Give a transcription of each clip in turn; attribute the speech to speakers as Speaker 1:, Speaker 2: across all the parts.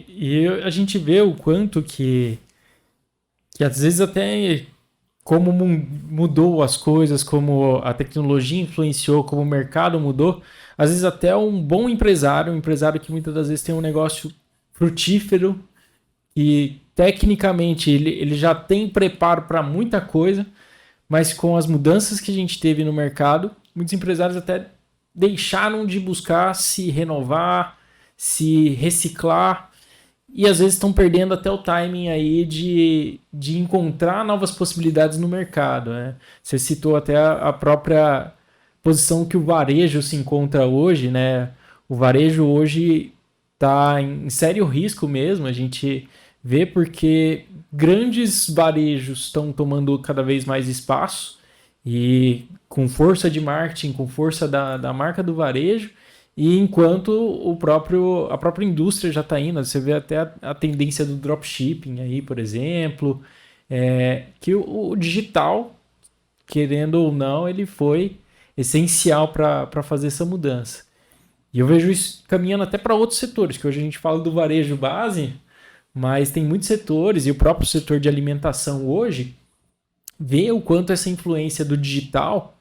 Speaker 1: E a gente vê o quanto que às vezes até como mudou as coisas, como a tecnologia influenciou, como o mercado mudou, às vezes até um bom empresário, um empresário que muitas das vezes tem um negócio frutífero e tecnicamente ele já tem preparo para muita coisa, mas com as mudanças que a gente teve no mercado, muitos empresários até deixaram de buscar se renovar, se reciclar e às vezes estão perdendo até o timing aí de encontrar novas possibilidades no mercado. Né? Você citou até a própria posição que o varejo se encontra hoje, né? O varejo hoje está em sério risco mesmo, a gente vê porque grandes varejos estão tomando cada vez mais espaço e com força de marketing, com força da marca do varejo, e enquanto a própria indústria já está indo, você vê até a tendência do dropshipping aí, por exemplo, que o digital, querendo ou não, ele foi essencial para fazer essa mudança. E eu vejo isso caminhando até para outros setores, que hoje a gente fala do varejo base, mas tem muitos setores, e o próprio setor de alimentação hoje vê o quanto essa influência do digital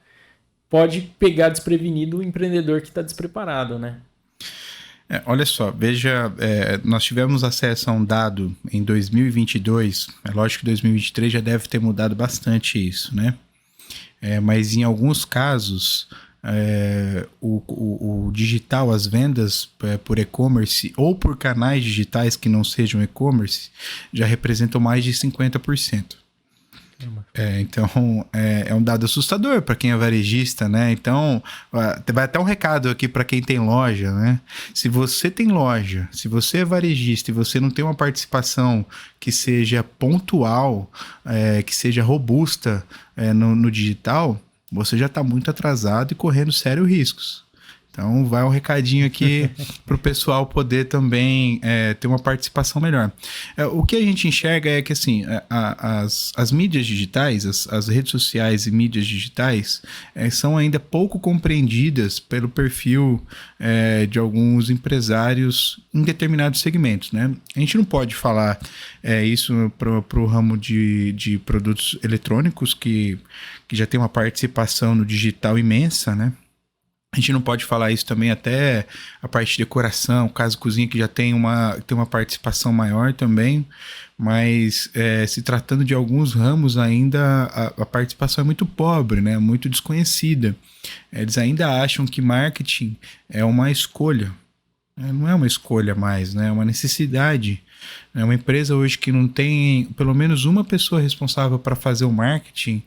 Speaker 1: pode pegar desprevenido o empreendedor que está despreparado, né?
Speaker 2: Olha só, veja, nós tivemos acesso a um dado em 2022, é lógico que 2023 já deve ter mudado bastante isso, né? Mas em alguns casos, o digital, as vendas por e-commerce ou por canais digitais que não sejam e-commerce, já representam mais de 50%. Então, é um dado assustador para quem é varejista, né? Então, vai até um recado aqui para quem tem loja, né? Se você tem loja, se você é varejista e você não tem uma participação que seja pontual, que seja robusta no digital, você já está muito atrasado e correndo sérios riscos. Então, vai um recadinho aqui para o pessoal poder também ter uma participação melhor. O que a gente enxerga é que assim, as mídias digitais, as redes sociais e mídias digitais são ainda pouco compreendidas pelo perfil de alguns empresários em determinados segmentos. Né? A gente não pode falar isso para o ramo de produtos eletrônicos, que já tem uma participação no digital imensa, né? A gente não pode falar isso também até a parte de decoração, casa e cozinha, que já tem uma participação maior também, mas se tratando de alguns ramos ainda a participação é muito pobre, né? Muito desconhecida. Eles ainda acham que marketing é uma escolha. Não é uma escolha mais, né? É uma necessidade. É uma empresa hoje que não tem pelo menos uma pessoa responsável para fazer o marketing,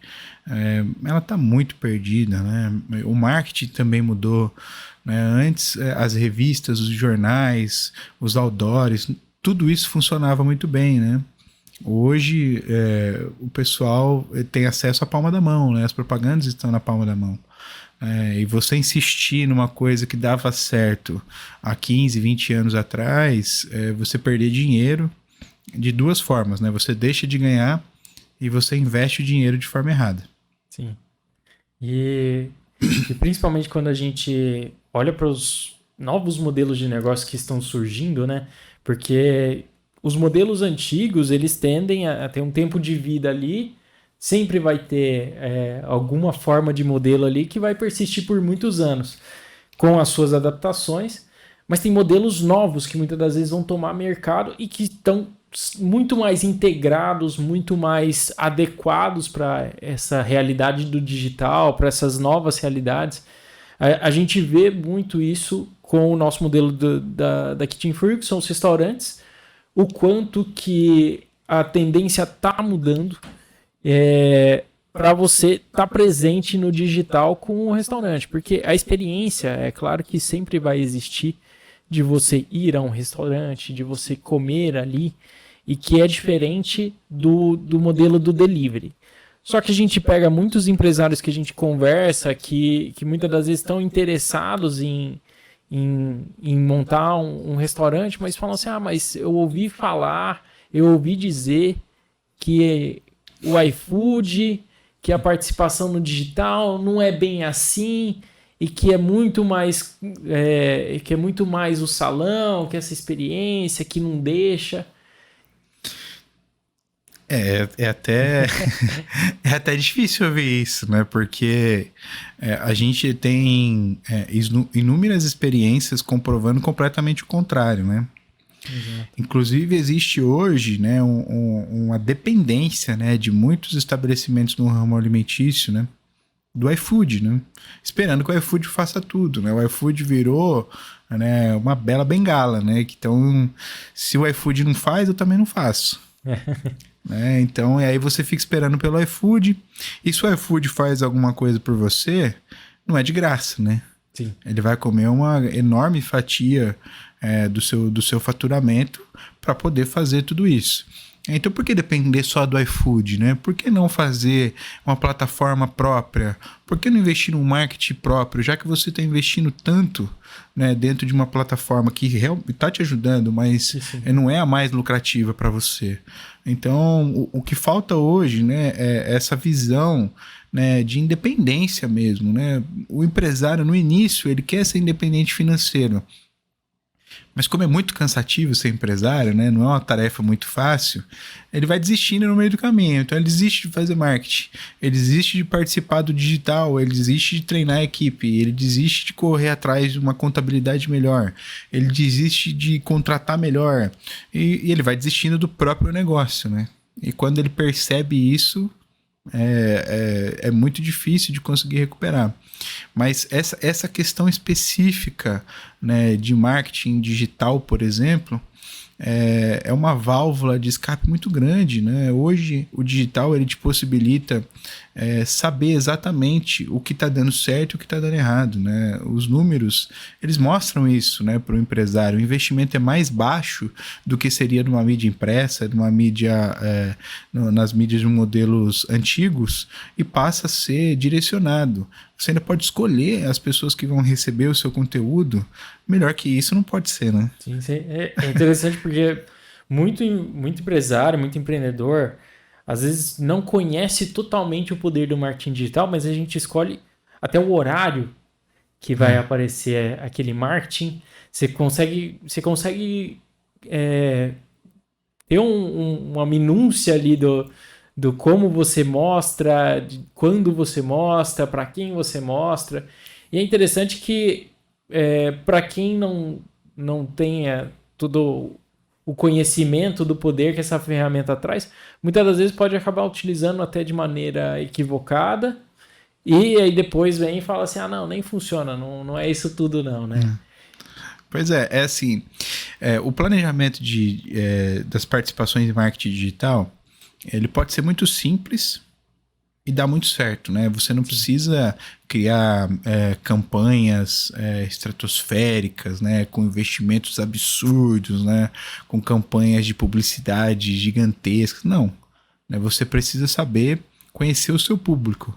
Speaker 2: ela está muito perdida, né? O marketing também mudou, né? Antes, as revistas, os jornais, os outdoors, tudo isso funcionava muito bem, né? Hoje, o pessoal tem acesso à palma da mão, né? As propagandas estão na palma da mão. E você insistir numa coisa que dava certo há 15, 20 anos atrás, você perder dinheiro de duas formas, né? Você deixa de ganhar e você investe o dinheiro de forma errada.
Speaker 1: Sim. E principalmente quando a gente olha para os novos modelos de negócio que estão surgindo, né? Porque os modelos antigos, eles tendem a ter um tempo de vida ali, sempre vai ter alguma forma de modelo ali que vai persistir por muitos anos, com as suas adaptações, mas tem modelos novos que muitas das vezes vão tomar mercado e que estão muito mais integrados, muito mais adequados para essa realidade do digital, para essas novas realidades. A gente vê muito isso com o nosso modelo da Kitchen Fury, que são os restaurantes, o quanto que a tendência está mudando para você estar presente no digital com o restaurante, porque a experiência, é claro que sempre vai existir de você ir a um restaurante, de você comer ali, e que é diferente do modelo do delivery. Só que a gente pega muitos empresários que a gente conversa, que muitas das vezes estão interessados em montar um restaurante, mas falam assim, mas eu ouvi falar, eu ouvi dizer que o iFood, que a participação no digital não é bem assim, e que é muito mais o salão, que essa experiência que não deixa.
Speaker 2: É até, é até difícil ouvir isso, né? Porque a gente tem inúmeras experiências comprovando completamente o contrário, né?
Speaker 1: Exato.
Speaker 2: Inclusive, existe hoje, né, uma dependência, né, de muitos estabelecimentos no ramo alimentício, né, do iFood, né? Esperando que o iFood faça tudo, né? O iFood virou, né, uma bela bengala, né? Então, se o iFood não faz, eu também não faço. Né? Então, e aí você fica esperando pelo iFood. E se o iFood faz alguma coisa por você, não é de graça, né?
Speaker 1: Sim.
Speaker 2: Ele vai comer uma enorme fatia do seu faturamento para poder fazer tudo isso. Então, por que depender só do iFood, né? Por que não fazer uma plataforma própria? Por que não investir num marketing próprio? Já que você está investindo tanto, né, dentro de uma plataforma que está te ajudando, mas não é a mais lucrativa para você. Então, o que falta hoje, né, é essa visão, né, de independência mesmo, né? O empresário, no início, ele quer ser independente financeiro. Mas como é muito cansativo ser empresário, né? Não é uma tarefa muito fácil, ele vai desistindo no meio do caminho. Então ele desiste de fazer marketing, ele desiste de participar do digital, ele desiste de treinar a equipe, ele desiste de correr atrás de uma contabilidade melhor, ele desiste de contratar melhor e ele vai desistindo do próprio negócio, né? E quando ele percebe isso, é muito difícil de conseguir recuperar. Mas essa questão específica, né, de marketing digital, por exemplo, é uma válvula de escape muito grande, né? Hoje o digital ele te possibilita saber exatamente o que está dando certo e o que está dando errado, né? Os números eles mostram isso, né, para o empresário. O investimento é mais baixo do que seria numa mídia impressa, numa mídia nas mídias de modelos antigos e passa a ser direcionado. Você ainda pode escolher as pessoas que vão receber o seu conteúdo. Melhor que isso não pode ser, né?
Speaker 1: Sim, é interessante porque muito empresário, muito empreendedor, às vezes não conhece totalmente o poder do marketing digital, mas a gente escolhe até o horário que vai aparecer aquele marketing. Você consegue ter uma minúcia ali do como você mostra, de quando você mostra, para quem você mostra. E é interessante que para quem não tenha todo o conhecimento do poder que essa ferramenta traz, muitas das vezes pode acabar utilizando até de maneira equivocada e aí depois vem e fala assim, não, nem funciona, não é isso tudo não, né?
Speaker 2: Pois é assim, o planejamento das participações em marketing digital, ele pode ser muito simples e dá muito certo, né? Você não precisa criar campanhas estratosféricas, né? Com investimentos absurdos, né? Com campanhas de publicidade gigantescas. Não. Né? Você precisa saber conhecer o seu público.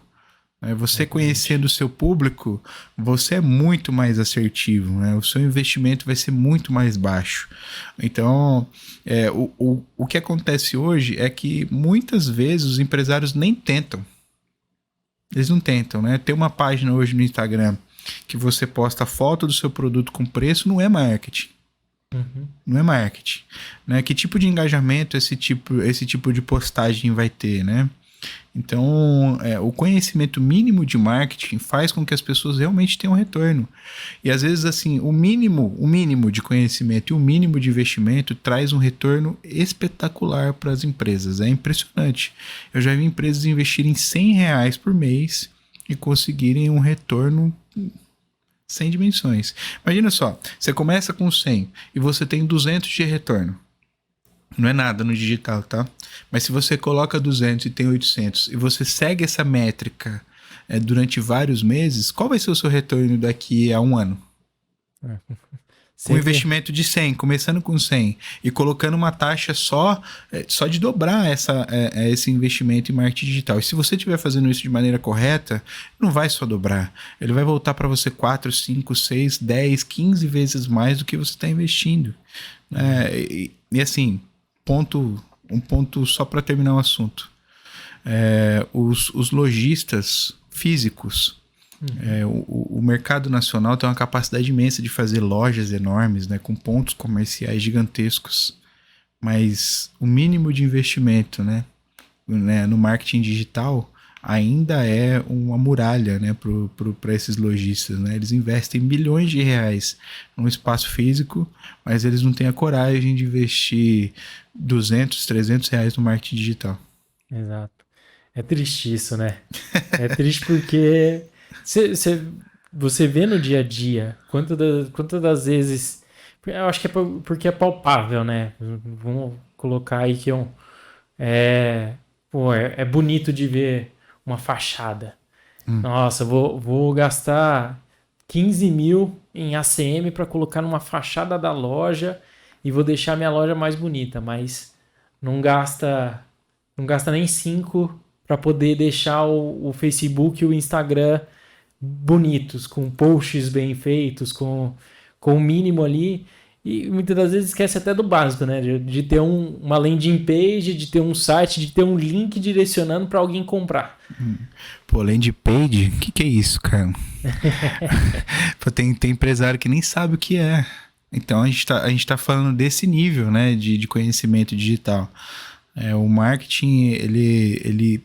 Speaker 2: Você conhecendo o seu público, você é muito mais assertivo, né? O seu investimento vai ser muito mais baixo. Então, o que acontece hoje é que muitas vezes os empresários nem tentam. Eles não tentam, né? Tem uma página hoje no Instagram que você posta foto do seu produto com preço, não é marketing. Não é marketing. Né? Que tipo de engajamento esse tipo de postagem vai ter, né? Então, o conhecimento mínimo de marketing faz com que as pessoas realmente tenham retorno. E às vezes, assim, o mínimo de conhecimento e o mínimo de investimento traz um retorno espetacular para as empresas. É impressionante. Eu já vi empresas investirem R$100 por mês e conseguirem um retorno sem dimensões. Imagina só, você começa com 100 e você tem 200 de retorno. Não é nada no digital, tá? Mas se você coloca 200 e tem 800 e você segue essa métrica durante vários meses, qual vai ser o seu retorno daqui a um ano? Com um investimento de 100, começando com 100 e colocando uma taxa só de dobrar esse investimento em marketing digital. E se você estiver fazendo isso de maneira correta, não vai só dobrar. Ele vai voltar para você 4, 5, 6, 10, 15 vezes mais do que você está investindo. E assim, um ponto só para terminar o assunto. Os lojistas físicos, O mercado nacional tem uma capacidade imensa de fazer lojas enormes, né, com pontos comerciais gigantescos, mas o mínimo de investimento, né, no marketing digital ainda é uma muralha, né, para esses lojistas, né? Eles investem milhões de reais num espaço físico, mas eles não têm a coragem de investir 200, 300 reais no marketing digital.
Speaker 1: Exato. É triste isso, né? É triste porque você vê no dia a dia quantas das vezes. Eu acho que é porque é palpável, né? Vamos colocar aí que é bonito de ver uma fachada. Nossa, vou gastar 15 mil em ACM para colocar numa fachada da loja e vou deixar minha loja mais bonita, mas não gasta nem 5 para poder deixar o Facebook e o Instagram bonitos, com posts bem feitos, com o mínimo ali. E muitas das vezes esquece até do básico, né? De ter uma landing page, de ter um site, de ter um link direcionando para alguém comprar.
Speaker 2: Pô, landing page? O que é isso, cara? Pô, tem empresário que nem sabe o que é. Então a gente tá falando desse nível, né, de conhecimento digital. O marketing, ele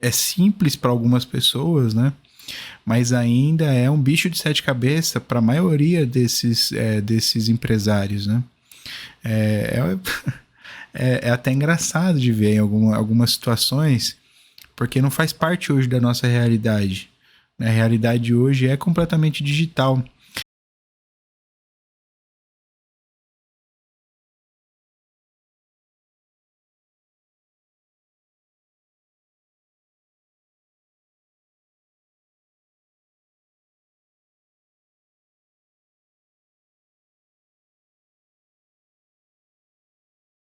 Speaker 2: é simples para algumas pessoas, né? Mas ainda é um bicho de 7 cabeças para a maioria desses empresários, né? É até engraçado de ver em algumas situações, porque não faz parte hoje da nossa realidade. A realidade hoje é completamente digital.